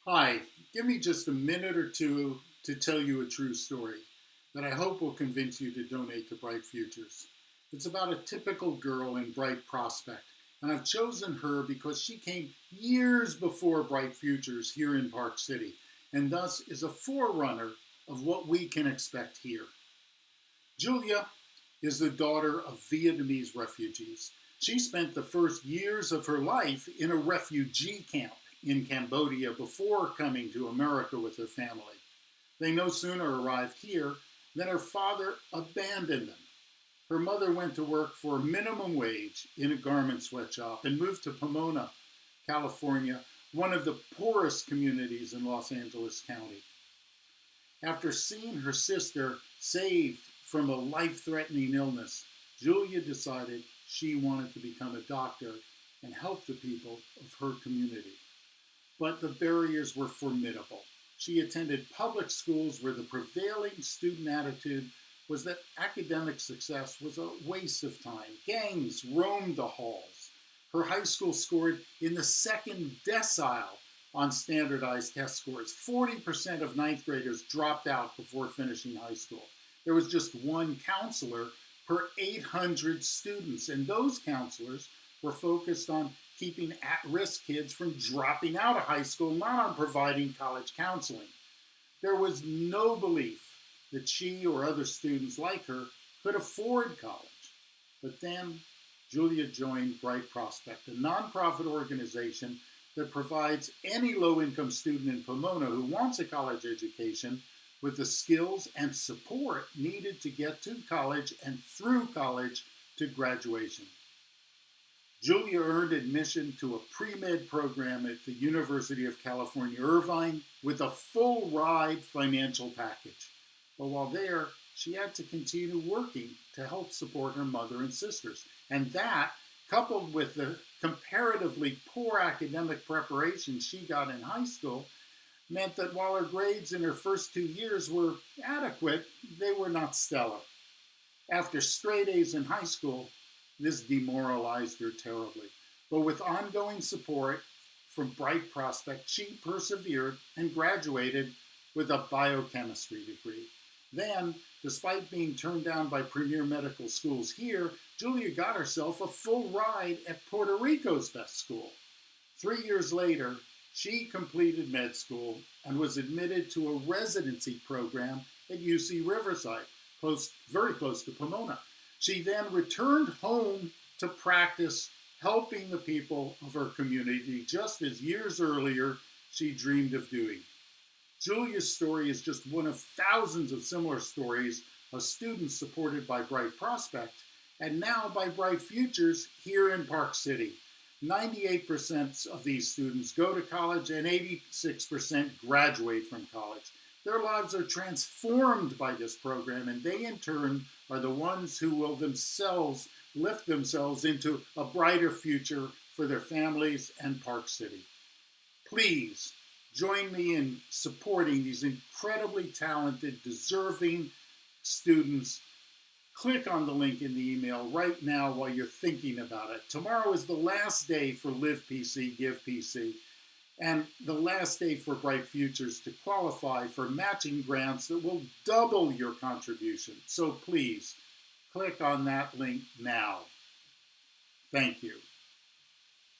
Hi, give me just a minute or two to tell you a true story that I hope will convince you to donate to Bright Futures. It's about a typical girl in Bright Prospect, and I've chosen her because she came years before Bright Futures here in Park City, and thus is a forerunner of what we can expect here. Julia is the daughter of Vietnamese refugees. She spent the first years of her life in a refugee camp in Cambodia before coming to America with her family. They no sooner arrived here than her father abandoned them. Her mother went to work for minimum wage in a garment sweatshop and moved to Pomona, California, one of the poorest communities in Los Angeles County. After seeing her sister saved from a life-threatening illness, Julia decided she wanted to become a doctor and help the people of her community. But the barriers were formidable. She attended public schools where the prevailing student attitude was that academic success was a waste of time. Gangs roamed the halls. Her high school scored in the second decile on standardized test scores. 40% of ninth graders dropped out before finishing high school. There was just one counselor per 800 students, and those counselors were focused on keeping at-risk kids from dropping out of high school, not on providing college counseling. There was no belief that she or other students like her could afford college. But then Julia joined Bright Prospect, a nonprofit organization that provides any low-income student in Pomona who wants a college education with the skills and support needed to get to college and through college to graduation. Julia earned admission to a pre-med program at the University of California, Irvine with a full ride financial package. But while there, she had to continue working to help support her mother and sisters. And that, coupled with the comparatively poor academic preparation she got in high school, meant that while her grades in her first 2 years were adequate, they were not stellar. After straight A's in high school, this demoralized her terribly. But with ongoing support from Bright Prospect, she persevered and graduated with a biochemistry degree. Then, despite being turned down by premier medical schools here, Julia got herself a full ride at Puerto Rico's best school. 3 years later, she completed med school and was admitted to a residency program at UC Riverside, very close to Pomona. She then returned home to practice helping the people of her community, just as years earlier she dreamed of doing. Julia's story is just one of thousands of similar stories of students supported by Bright Prospect and now by Bright Futures here in Park City. 98% of these students go to college and 86% graduate from college. Their lives are transformed by this program, and they in turn are the ones who will themselves lift themselves into a brighter future for their families and Park City. Please join me in supporting these incredibly talented, deserving students. Click on the link in the email right now while you're thinking about it. Tomorrow is the last day for Live PC, Give PC, and the last day for Bright Futures to qualify for matching grants that will double your contribution. So please, click on that link now. Thank you.